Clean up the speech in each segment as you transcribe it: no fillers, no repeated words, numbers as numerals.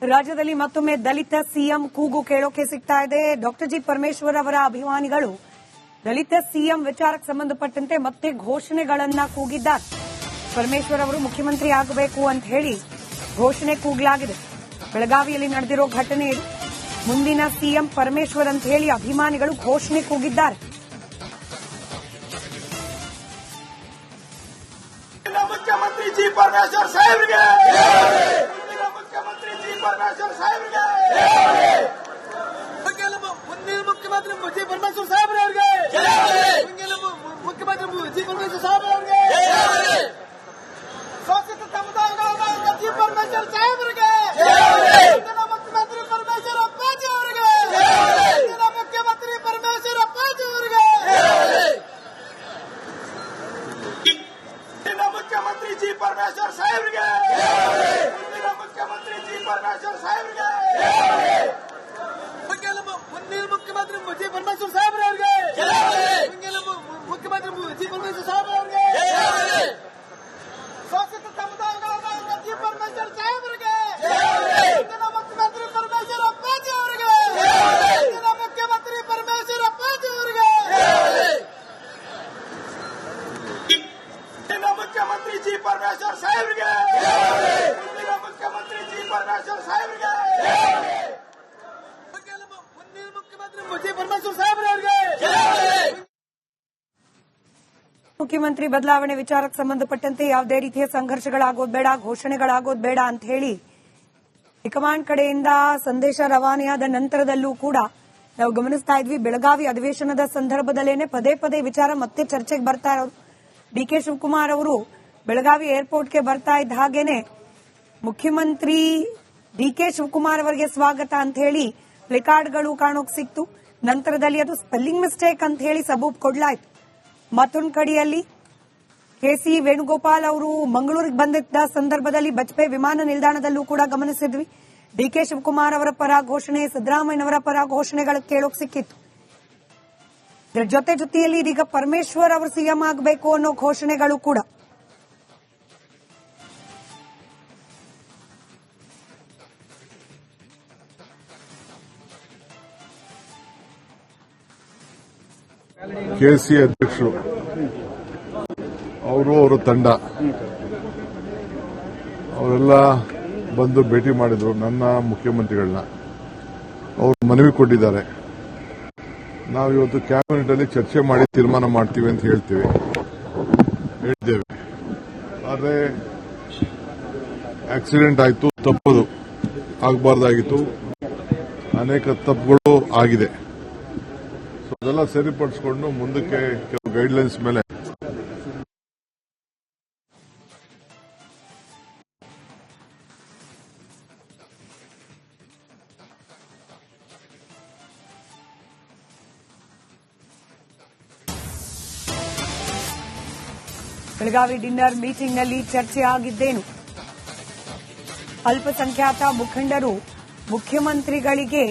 ರಾಜ್ಯದಲ್ಲಿ ಮತ್ತೊಮ್ಮೆ ದಲಿತ ಸಿಎಂ ಕೂಗು ಕೇಳೋಕೆ ಸಿಗ್ತಾ ಇದೆ. ಡಾಕ್ಟರ್ ಜಿ ಪರಮೇಶ್ವರ್ ಅವರ ಅಭಿಮಾನಿಗಳು ದಲಿತ ಸಿಎಂ ವಿಚಾರಕ್ಕೆ ಸಂಬಂಧಪಟ್ಟಂತೆ ಮತ್ತೆ ಘೋಷಣೆಗಳನ್ನ ಕೂಗಿದ್ದಾರೆ. ಪರಮೇಶ್ವರ್ ಅವರು ಮುಖ್ಯಮಂತ್ರಿ ಆಗಬೇಕು ಅಂತ ಹೇಳಿ ಘೋಷಣೆ ಕೂಗಲಾಗಿದೆ. ಬೆಳಗಾವಿಯಲ್ಲಿ ನಡೆದಿರೋ ಘಟನೆ ಇದು. ಮುಂದಿನ ಸಿಎಂ ಪರಮೇಶ್ವರ್ ಅಂತ ಹೇಳಿ ಅಭಿಮಾನಿಗಳು ಘೋಷಣೆ ಕೂಗಿದ್ದಾರೆ. ಮುಖ್ಯಮಂತ್ರಿ ಜಿ ಪರಮೇಶ್ವರ್ ಸಾಹೇಬ್ರಿಗೆ, ಮುಖ್ಯಮಂತ್ರಿ ಜಿ ಪರಮೇಶ್ವರ್ ಸಾಹೇಬ್ರಿಗೆ, ಮುಂದಿನ ಮುಖ್ಯಮಂತ್ರಿ ಜಿ ಪರಮೇಶ್ವರ್ ಸಾಹೇಬ್ರಿಗೆ, ಮುಖ್ಯಮಂತ್ರಿ ಜಿ ಪರಮೇಶ್ವರ್ ಸಾಹೇಬ್ರಿಗೆ, ಶೋಷಿತ ಸಮುದಾಯಗಳ ಜಿ ಪರಮೇಶ್ವರ್ ಸಾಹೇಬ್ರಿಗೆ, ಮುಖ್ಯಮಂತ್ರಿ ಪರಮೇಶ್ವರ್ ಅಪ್ಪಾಜಿ ಅವರಿಗೆ, ಮುಖ್ಯಮಂತ್ರಿ ಪರಮೇಶ್ವರ್ ಅಪ್ಪಾಜಿ ಅವರಿಗೆ, ಮುಖ್ಯಮಂತ್ರಿ ಜಿ ಪರಮೇಶ್ವರ್ ಸಾಹೇಬ್ರಿಗೆ, ಮುಖ್ಯಮಂತ್ರಿ ಜಿ ಪರಮೇಶ್ವರ್ ಸಾಹೇಬ್ರಿಗೆ, ಮುಂದಿನ ಮುಖ್ಯಮಂತ್ರಿ ಜಿ ಪರಮೇಶ್ವರ್ ಸಾಹೇಬ್ರಿಗೆ, ಮುಖ್ಯಮಂತ್ರಿ ಜಿ ಪರಮೇಶ್ವರ್ ಸಾಹೇಬ್ರಿಗೆ, ಶೋಷಿತ ಸಮುದಾಯಗಳ ಜಿ ಪರಮೇಶ್ವರ್ ಸಾಹೇಬ್ರಿಗೆ, ಮುಖ್ಯಮಂತ್ರಿ ಪರಮೇಶ್ವರ್ ಅಪ್ಪಾಜಿ ಅವರಿಗೆ, ಮುಖ್ಯಮಂತ್ರಿ ಪರಮೇಶ್ವರ್ ಅಪ್ಪಾಜಿ ಅವರಿಗೆ, ಮುಖ್ಯಮಂತ್ರಿ ಜಿ ಪರಮೇಶ್ವರ್ ಸಾಹೇಬ್ರಿಗೆ, ಮುಖ್ಯಮಂತ್ರಿ ಜಿ ಪರಮೇಶ್ವರ್ ಸಾಹೇಬ್ರಿಗೆ, ಮುಂದಿನ ಮುಖ್ಯಮಂತ್ರಿ ಜಿ ಪರಮೇಶ್ವರ್ ಸಾಹೇಬ್ರಿಗೆ. ಮುಖ್ಯಮಂತ್ರಿ ಬದಲಾವಣೆ ವಿಚಾರಕ್ಕೆ ಸಂಬಂಧಪಟ್ಟಂತೆ ಯಾವುದೇ ರೀತಿಯ ಸಂಘರ್ಷಗಳಾಗೋದು ಬೇಡ, ಘೋಷಣೆಗಳಾಗೋದು ಬೇಡ ಅಂತ ಹೇಳಿ ಹೈಕಮಾಂಡ್ ಕಡೆಯಿಂದ ಸಂದೇಶ ರವಾನೆಯಾದ ನಂತರದಲ್ಲೂ ಕೂಡ ನಾವು ಗಮನಿಸ್ತಾ ಇದ್ವಿ. ಬೆಳಗಾವಿ ಅಧಿವೇಶನದ ಸಂದರ್ಭದಲ್ಲೇನೆ ಪದೇ ಪದೇ ವಿಚಾರ ಮತ್ತೆ ಚರ್ಚೆಗೆ ಬರ್ತಾ ಇರೋದು. ಡಿಕೆ ಶಿವಕುಮಾರ್ ಅವರು ಬೆಳಗಾವಿ ಏರ್ಪೋರ್ಟ್ಗೆ ಬರ್ತಾ ಇದ್ದ ಹಾಗೇನೆ ಮುಖ್ಯಮಂತ್ರಿ ಡಿಕೆ ಶಿವಕುಮಾರ್ ಅವರಿಗೆ ಸ್ವಾಗತ ಅಂತ ಹೇಳಿ ಪ್ಲೇಕಾರ್ಡ್ಗಳು ಕಾಣೋಕ್ ಸಿಕ್ತು. ನಂತರದಲ್ಲಿ ಅದು ಸ್ಪೆಲ್ಲಿಂಗ್ ಮಿಸ್ಟೇಕ್ ಅಂತ ಹೇಳಿ ಸಬೂಬ್ ಕೊಡ್ಲಾಯ್ತು. ಮತ್ತೊಂದು ಕಡೆಯಲ್ಲಿ ಕೆಸಿ ವೇಣುಗೋಪಾಲ್ ಅವರು ಮಂಗಳೂರಿಗೆ ಬಂದಿದ್ದ ಸಂದರ್ಭದಲ್ಲಿ ಬಜ್ಪೆ ವಿಮಾನ ನಿಲ್ದಾಣದಲ್ಲೂ ಕೂಡ ಗಮನಿಸಿದ್ವಿ. ಡಿಕೆ ಶಿವಕುಮಾರ್ ಅವರ ಪರ ಘೋಷಣೆ, ಸಿದ್ದರಾಮಯ್ಯನವರ ಪರ ಘೋಷಣೆಗಳು ಕೇಳೋಕ್ ಸಿಕ್ಕಿತ್ತು. ಇದರ ಜೊತೆಯಲ್ಲಿ ಇದೀಗ ಪರಮೇಶ್ವರ್ ಅವರು ಸಿಎಂ ಆಗಬೇಕು ಅನ್ನೋ ಘೋಷಣೆಗಳು ಕೂಡ. ಕೆಸಿ ಅಧ್ಯಕ್ಷರು ಅವರು ಅವರ ತಂಡ ಅವರೆಲ್ಲ ಬಂದು ಭೇಟಿ ಮಾಡಿದ್ರು ನನ್ನ ಮುಖ್ಯಮಂತ್ರಿಗಳನ್ನ. ಅವರು ಮನವಿ ಕೊಟ್ಟಿದ್ದಾರೆ. ನಾವು ಇವತ್ತು ಕ್ಯಾಬಿನೆಟ್ ಅಲ್ಲಿ ಚರ್ಚೆ ಮಾಡಿ ತೀರ್ಮಾನ ಮಾಡ್ತೀವಿ ಅಂತ ಹೇಳಿದ್ದೇವೆ. ಆದರೆ ಆಕ್ಸಿಡೆಂಟ್ ಆಯಿತು, ತಪ್ಪದು ಆಗಬಾರ್ದಾಗಿತ್ತು, ಅನೇಕ ತಪ್ಪುಗಳು ಆಗಿದೆ. ಸೊ ಅದೆಲ್ಲ ಸರಿಪಡಿಸಿಕೊಂಡು ಮುಂದಕ್ಕೆ ಕೆಲವು ಗೈಡ್ಲೈನ್ಸ್ ಮೇಲೆ ಬೆಳಗಾವಿ ಡಿನ್ನರ್ ಮೀಟಿಂಗ್ನಲ್ಲಿ ಚರ್ಚೆ ಆಗಿದ್ದೇನು? ಅಲ್ಪಸಂಖ್ಯಾತ ಮುಖಂಡರು ಮುಖ್ಯಮಂತ್ರಿಗಳಿಗೆ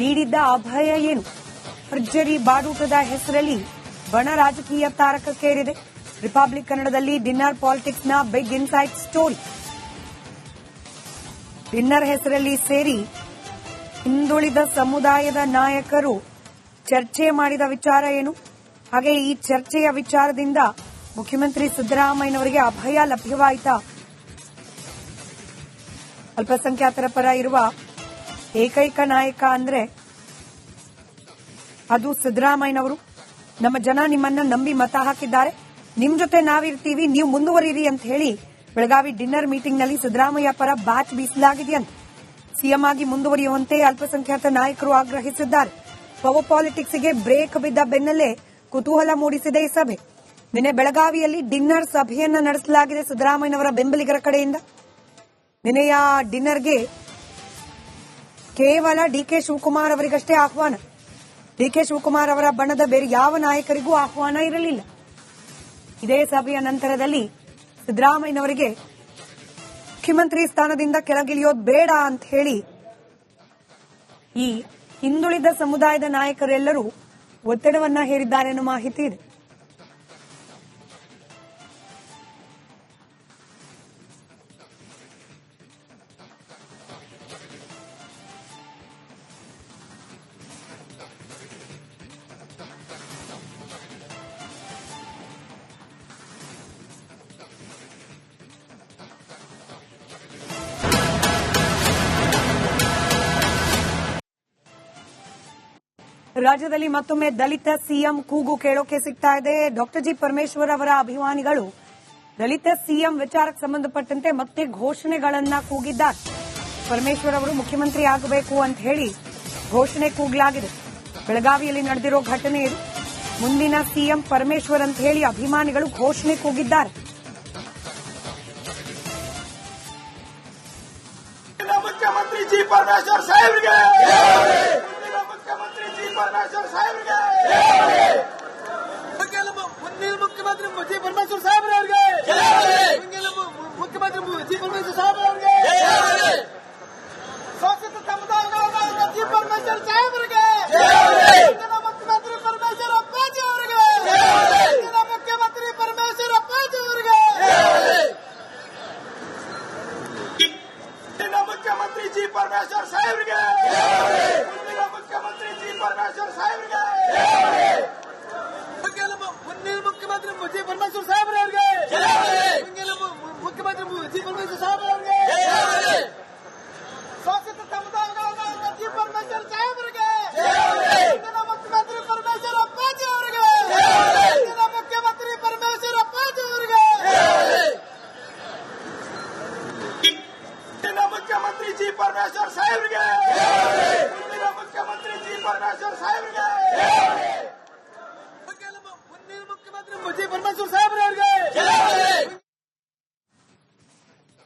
ನೀಡಿದ್ದ ಅಭಯ ಏನು? ಭರ್ಜರಿ ಬಾಡೂಟದ ಹೆಸರಲ್ಲಿ ಬಣ ರಾಜಕೀಯ ತಾರಕಕ್ಕೇರಿದೆ. ರಿಪಬ್ಲಿಕ್ ಕನ್ನಡದಲ್ಲಿ ಡಿನ್ನರ್ ಪಾಲಿಟಿಕ್ಸ್ನ ಬಿಗ್ ಇನ್ಸೈಟ್ ಸ್ಟೋರಿ. ಡಿನ್ನರ್ ಹೆಸರಲ್ಲಿ ಸೇರಿ ಹಿಂದುಳಿದ ಸಮುದಾಯದ ನಾಯಕರು ಚರ್ಚೆ ಮಾಡಿದ ವಿಚಾರ ಏನು? ಹಾಗೆ ಈ ಚರ್ಚೆಯ ವಿಚಾರದಿಂದ ಮುಖ್ಯಮಂತ್ರಿ ಸಿದ್ದರಾಮಯ್ಯನವರಿಗೆ ಅಭಯ ಲಭ್ಯವಾಯಿತಾ? ಅಲ್ಪಸಂಖ್ಯಾತರ ಪರ ಇರುವ ಏಕೈಕ ನಾಯಕ ಅಂದ್ರೆ ಅದು ಸಿದ್ದರಾಮಯ್ಯನವರು. ನಮ್ಮ ಜನ ನಿಮ್ಮನ್ನ ನಂಬಿ ಮತ ಹಾಕಿದ್ದಾರೆ, ನಿಮ್ ಜೊತೆ ನಾವಿರ್ತೀವಿ, ನೀವು ಮುಂದುವರಿರಿ ಅಂತ ಹೇಳಿ ಬೆಳಗಾವಿ ಡಿನ್ನರ್ ಮೀಟಿಂಗ್ನಲ್ಲಿ ಸಿದ್ದರಾಮಯ್ಯ ಪರ ಬ್ಯಾಚ್ ಬೀಸಲಾಗಿದೆಯಂತೆ. ಸಿಎಂ ಆಗಿ ಮುಂದುವರಿಯುವಂತೆ ಅಲ್ಪಸಂಖ್ಯಾತ ನಾಯಕರು ಆಗ್ರಹಿಸಿದ್ದಾರೆ. ಪವರ್ ಪಾಲಿಟಿಕ್ಸ್ಗೆ ಬ್ರೇಕ್ ಬಿದ್ದ ಬೆನ್ನಲ್ಲೇ ಕುತೂಹಲ ಮೂಡಿಸಿದೆ ಈ ಸಭೆ. ನಿನ್ನೆ ಬೆಳಗಾವಿಯಲ್ಲಿ ಡಿನ್ನರ್ ಸಭೆಯನ್ನ ನಡೆಸಲಾಗಿದೆ ಸಿದ್ದರಾಮಯ್ಯನವರ ಬೆಂಬಲಿಗರ ಕಡೆಯಿಂದ. ನಿನ್ನೆಯ ಡಿನ್ನರ್ಗೆ ಕೇವಲ ಡಿಕೆ ಶಿವಕುಮಾರ್ ಅವರಿಗಷ್ಟೇ ಆಹ್ವಾನ. ಡಿಕೆ ಶಿವಕುಮಾರ್ ಅವರ ಬಣದ ಬೇರೆ ಯಾವ ನಾಯಕರಿಗೂ ಆಹ್ವಾನ ಇರಲಿಲ್ಲ. ಇದೇ ಸಭೆಯ ನಂತರದಲ್ಲಿ ಸಿದ್ದರಾಮಯ್ಯನವರಿಗೆ ಮುಖ್ಯಮಂತ್ರಿ ಸ್ಥಾನದಿಂದ ಕೆಳಗಿಳಿಯೋದು ಬೇಡ ಅಂತ ಹೇಳಿ ಈ ಹಿಂದುಳಿದ ಸಮುದಾಯದ ನಾಯಕರೆಲ್ಲರೂ ಒತ್ತಡವನ್ನ ಹೇರಿದ್ದಾರೆ ಅನ್ನೋ ಮಾಹಿತಿ ಇದೆ. ರಾಜ್ಯದಲ್ಲಿ ಮತ್ತೊಮ್ಮೆ ದಲಿತ ಸಿಎಂ ಕೂಗು ಕೇಳೋಕೆ ಸಿಗ್ತಾ ಇದೆ. ಡಾಕ್ಟರ್ ಜಿ ಪರಮೇಶ್ವರ್ ಅವರ ಅಭಿಮಾನಿಗಳು ದಲಿತ ಸಿಎಂ ವಿಚಾರಕ್ಕೆ ಸಂಬಂಧಪಟ್ಟಂತೆ ಮತ್ತೆ ಘೋಷಣೆಗಳನ್ನ ಕೂಗಿದ್ದಾರೆ. ಪರಮೇಶ್ವರ್ ಅವರು ಮುಖ್ಯಮಂತ್ರಿ ಆಗಬೇಕು ಅಂತ ಹೇಳಿ ಘೋಷಣೆ ಕೂಗಲಾಗಿದೆ. ಬೆಳಗಾವಿಯಲ್ಲಿ ನಡೆದಿರೋ ಘಟನೆ ಇದು. ಮುಂದಿನ ಸಿಎಂ ಪರಮೇಶ್ವರ್ ಅಂತ ಹೇಳಿ ಅಭಿಮಾನಿಗಳು ಘೋಷಣೆ ಕೂಗಿದ್ದಾರೆ. ಮುಖ್ಯಮಂತ್ರಿ ಜಿ ಪರಮೇಶ್ವರ್ ಸಾಹೇಬ್ರಿಗೆ, ಮುಖ್ಯಮಂತ್ರಿ ಜಿ ಪರಮೇಶ್ವರ್ ಸಾಹೇಬ್ರಿಗೆ, ಮುಂದಿನ ಮುಖ್ಯಮಂತ್ರಿ ಜಿ ಪರಮೇಶ್ವರ್ ಸಾಹೇಬ್ರಿಗೆ, ಮುಖ್ಯಮಂತ್ರಿ ಜಿ ಪರಮೇಶ್ವರ್ ಸಾಹೇಬ್ರಿಗೆ, ಶಾಸಕ ಸಮುದಾಯಗಳ ಜಿ ಪರಮೇಶ್ವರ್ ಸಾಹೇಬ್ರಿಗೆ, ಮುಖ್ಯಮಂತ್ರಿ ಪರಮೇಶ್ವರ್ ಅಪ್ಪಾಜಿ ಅವರಿಗೆ, ಮುಖ್ಯಮಂತ್ರಿ ಪರಮೇಶ್ವರ್ ಅಪ್ಪಾಜಿ ಅವರಿಗೆ, ಮುಖ್ಯಮಂತ್ರಿ ಜಿ ಪರಮೇಶ್ವರ್ ಸಾಹೇಬ್ರಿಗೆ, ಮುಖ್ಯಮಂತ್ರಿ ಜಿ ಪರಮೇಶ್ವರ್ ಸಾಹೇಬ್ರಿಗೆ, ಮುಂದಿನ ಮುಖ್ಯಮಂತ್ರಿ ಜಿ ಪರಮೇಶ್ವರ್ ಸಾಹೇಬ್ರಿಗೆ, ಮುಖ್ಯಮಂತ್ರಿ ಜಿ ಪರಮೇಶ್ವರ್ ಸಾಹೇಬ್ರಿಗೆ, ಶಾಸಕ ಸಮುದಾಯಗಳ ಜಿ ಪರಮೇಶ್ವರ್ ಸಾಹೇಬ್ರಿಗೆ, ಮುಖ್ಯಮಂತ್ರಿ ಪರಮೇಶ್ವರ್ ಅಪ್ಪಾಜಿ ಅವರಿಗೆ, ಮುಖ್ಯಮಂತ್ರಿ ಪರಮೇಶ್ವರ್ ಅಪ್ಪಾಜಿ ಅವರಿಗೆ, ಮುಖ್ಯಮಂತ್ರಿ ಜಿ ಪರಮೇಶ್ವರ್ ಸಾಹೇಬ್ರಿಗೆ, ಮುಖ್ಯಮಂತ್ರಿ ಜಿ ಪರಮೇಶ್ವರ್ ಸಾಹೇಬ್ರಿಗೆ, ಮುಂದಿನ ಮುಖ್ಯಮಂತ್ರಿ ಜಿ ಪರಮೇಶ್ವರ್ ಸಾಹೇಬ್ರಿಗೆ.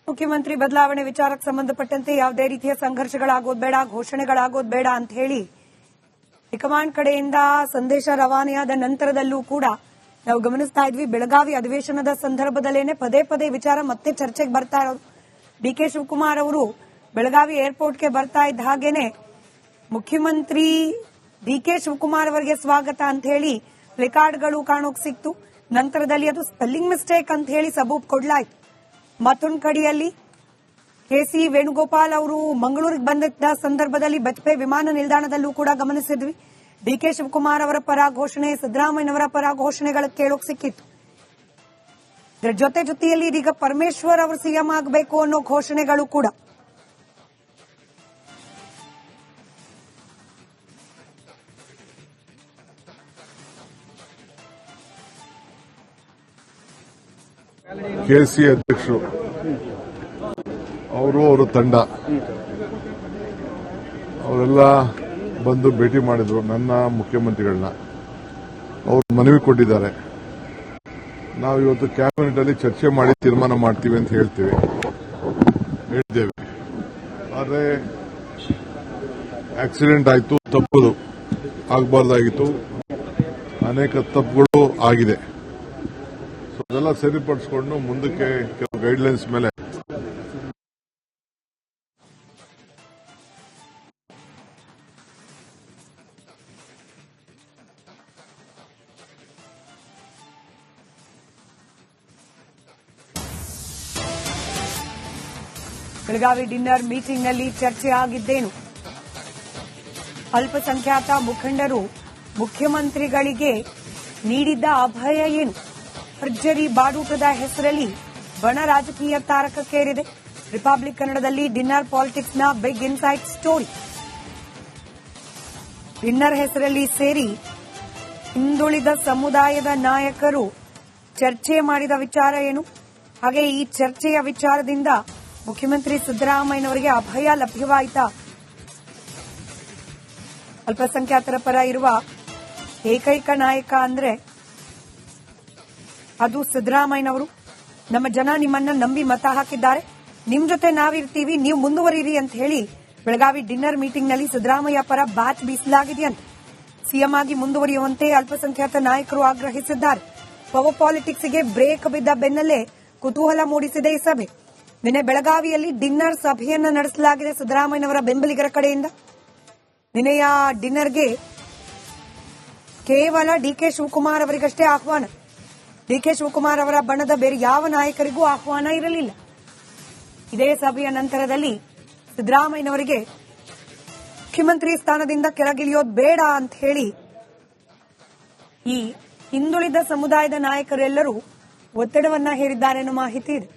ಮುಖ್ಯಮಂತ್ರಿ ಬದಲಾವಣೆ ವಿಚಾರಕ್ಕೆ ಸಂಬಂಧಪಟ್ಟಂತೆ ಯಾವುದೇ ರೀತಿಯ ಸಂಘರ್ಷಗಳಾಗೋದು ಬೇಡ, ಘೋಷಣೆಗಳಾಗೋದು ಬೇಡ ಅಂತ ಹೇಳಿ ಹೈಕಮಾಂಡ್ ಕಡೆಯಿಂದ ಸಂದೇಶ ರವಾನೆಯಾದ ನಂತರದಲ್ಲೂ ಕೂಡ ನಾವು ಗಮನಿಸ್ತಾ ಇದ್ವಿ. ಬೆಳಗಾವಿ ಅಧಿವೇಶನದ ಸಂದರ್ಭದಲ್ಲೇನೆ ಪದೇ ಪದೇ ವಿಚಾರ ಮತ್ತೆ ಚರ್ಚೆಗೆ ಬರ್ತಾ ಇರೋದು. ಡಿಕೆ ಶಿವಕುಮಾರ್ ಅವರು ಬೆಳಗಾವಿ ಏರ್ಪೋರ್ಟ್ಗೆ ಬರ್ತಾ ಇದ್ದ ಹಾಗೇನೆ ಮುಖ್ಯಮಂತ್ರಿ ಡಿಕೆ ಶಿವಕುಮಾರ್ ಅವರಿಗೆ ಸ್ವಾಗತ ಅಂತ ಹೇಳಿ ಪ್ಲೇಕಾರ್ಡ್ಗಳು ಕಾಣೋಕ್ ಸಿಕ್ತು. ನಂತರದಲ್ಲಿ ಅದು ಸ್ಪೆಲ್ಲಿಂಗ್ ಮಿಸ್ಟೇಕ್ ಅಂತ ಹೇಳಿ ಸಬೂಬ್ ಕೊಡ್ಲಾಯ್ತು. ಮತ್ತೊಂದು ಕಡೆಯಲ್ಲಿ ಕೆಸಿ ವೇಣುಗೋಪಾಲ್ ಅವರು ಮಂಗಳೂರಿಗೆ ಬಂದಿದ್ದ ಸಂದರ್ಭದಲ್ಲಿ ಬಜ್ಪೆ ವಿಮಾನ ನಿಲ್ದಾಣದಲ್ಲೂ ಕೂಡ ಗಮನಿಸಿದ್ವಿ. ಡಿಕೆ ಶಿವಕುಮಾರ್ ಅವರ ಪರ ಘೋಷಣೆ, ಸಿದ್ದರಾಮಯ್ಯನವರ ಪರ ಘೋಷಣೆಗಳ ಕೇಳೋಕ್ ಸಿಕ್ಕಿತ್ತು. ಇದರ ಜೊತೆಯಲ್ಲಿ ಇದೀಗ ಪರಮೇಶ್ವರ್ ಅವರು ಸಿಎಂ ಆಗಬೇಕು ಅನ್ನೋ ಘೋಷಣೆಗಳು ಕೂಡ. ಕೆಸಿ ಅಧ್ಯಕ್ಷರು ಅವರ ತಂಡ ಅವರೆಲ್ಲ ಬಂದು ಭೇಟಿ ಮಾಡಿದ್ರು ನನ್ನ ಮುಖ್ಯಮಂತ್ರಿಗಳನ್ನ. ಅವರು ಮನವಿ ಕೊಟ್ಟಿದ್ದಾರೆ. ನಾವು ಇವತ್ತು ಕ್ಯಾಬಿನೆಟ್ ಅಲ್ಲಿ ಚರ್ಚೆ ಮಾಡಿ ತೀರ್ಮಾನ ಮಾಡ್ತೀವಿ ಅಂತ ಹೇಳಿದ್ದೇವೆ. ಆದರೆ ಆಕ್ಸಿಡೆಂಟ್ ಆಯಿತು, ತಪ್ಪು ಆಗಬಾರ್ದಾಗಿತ್ತು, ಅನೇಕ ತಪ್ಪುಗಳು ಆಗಿದೆ. ಸೊ ಅದೆಲ್ಲ ಸರಿಪಡಿಸಿಕೊಂಡು ಮುಂದಕ್ಕೆ ಕೆಲವು ಗೈಡ್ಲೈನ್ಸ್ ಮೇಲೆ ಬೆಳಗಾವಿ ಡಿನ್ನರ್ ಮೀಟಿಂಗ್ನಲ್ಲಿ ಚರ್ಚೆ ಆಗಿದ್ದೇನು? ಅಲ್ಪಸಂಖ್ಯಾತ ಮುಖಂಡರು ಮುಖ್ಯಮಂತ್ರಿಗಳಿಗೆ ನೀಡಿದ್ದ ಅಭಯ ಏನು? ಭರ್ಜರಿ ಬಾಡೂಟದ ಹೆಸರಲ್ಲಿ ಬಣ ರಾಜಕೀಯ ತಾರಕಕ್ಕೇರಿದೆ. ರಿಪಬ್ಲಿಕ್ ಕನ್ನಡದಲ್ಲಿ ಡಿನ್ನರ್ ಪಾಲಿಟಿಕ್ಸ್ನ ಬಿಗ್ ಇನ್ಸೈಟ್ ಸ್ಟೋರಿ. ಡಿನ್ನರ್ ಹೆಸರಲ್ಲಿ ಸೇರಿ ಹಿಂದುಳಿದ ಸಮುದಾಯದ ನಾಯಕರು ಚರ್ಚೆ ಮಾಡಿದ ವಿಚಾರ ಏನು? ಹಾಗೆ ಈ ಚರ್ಚೆಯ ವಿಚಾರದಿಂದ ಮುಖ್ಯಮಂತ್ರಿ ಸಿದ್ದರಾಮಯ್ಯನವರಿಗೆ ಅಭಯ ಲಭ್ಯವಾಯಿತಾ? ಅಲ್ಪಸಂಖ್ಯಾತರ ಪರ ಇರುವ ಏಕೈಕ ನಾಯಕ ಅಂದ್ರೆ ಅದು ಸಿದ್ದರಾಮಯ್ಯನವರು. ನಮ್ಮ ಜನ ನಿಮ್ಮನ್ನ ನಂಬಿ ಮತ ಹಾಕಿದ್ದಾರೆ, ನಿಮ್ ಜೊತೆ ನಾವಿರ್ತೀವಿ, ನೀವು ಮುಂದುವರಿರಿ ಅಂತ ಹೇಳಿ ಬೆಳಗಾವಿ ಡಿನ್ನರ್ ಮೀಟಿಂಗ್ನಲ್ಲಿ ಸಿದ್ದರಾಮಯ್ಯ ಪರ ಬ್ಯಾಚ್ ಬೀಸಲಾಗಿದೆಯಂತೆ. ಸಿಎಂ ಆಗಿ ಮುಂದುವರಿಯುವಂತೆ ಅಲ್ಪಸಂಖ್ಯಾತ ನಾಯಕರು ಆಗ್ರಹಿಸಿದ್ದಾರೆ. ಪವರ್ ಪಾಲಿಟಿಕ್ಸ್ಗೆ ಬ್ರೇಕ್ ಬಿದ್ದ ಬೆನ್ನಲ್ಲೇ ಕುತೂಹಲ ಮೂಡಿಸಿದೆ ಈ ಸಭೆ. ನಿನ್ನೆ ಬೆಳಗಾವಿಯಲ್ಲಿ ಡಿನ್ನರ್ ಸಭೆಯನ್ನ ನಡೆಸಲಾಗಿದೆ ಸಿದ್ದರಾಮಯ್ಯನವರ ಬೆಂಬಲಿಗರ ಕಡೆಯಿಂದ. ನಿನ್ನೆಯ ಡಿನ್ನರ್ಗೆ ಕೇವಲ ಡಿಕೆ ಶಿವಕುಮಾರ್ ಅವರಿಗಷ್ಟೇ ಆಹ್ವಾನ. ಡಿಕೆ ಶಿವಕುಮಾರ್ ಅವರ ಬಣದ ಬೇರೆ ಯಾವ ನಾಯಕರಿಗೂ ಆಹ್ವಾನ ಇರಲಿಲ್ಲ. ಇದೇ ಸಭೆಯ ನಂತರದಲ್ಲಿ ಸಿದ್ದರಾಮಯ್ಯನವರಿಗೆ ಮುಖ್ಯಮಂತ್ರಿ ಸ್ಥಾನದಿಂದ ಕೆಳಗಿಳಿಯೋದು ಬೇಡ ಅಂತ ಹೇಳಿ ಈ ಹಿಂದುಳಿದ ಸಮುದಾಯದ ನಾಯಕರೆಲ್ಲರೂ ಒತ್ತಡವನ್ನ ಹೇರಿದ್ದಾರೆ ಎನ್ನುವ ಮಾಹಿತಿ ಇದೆ.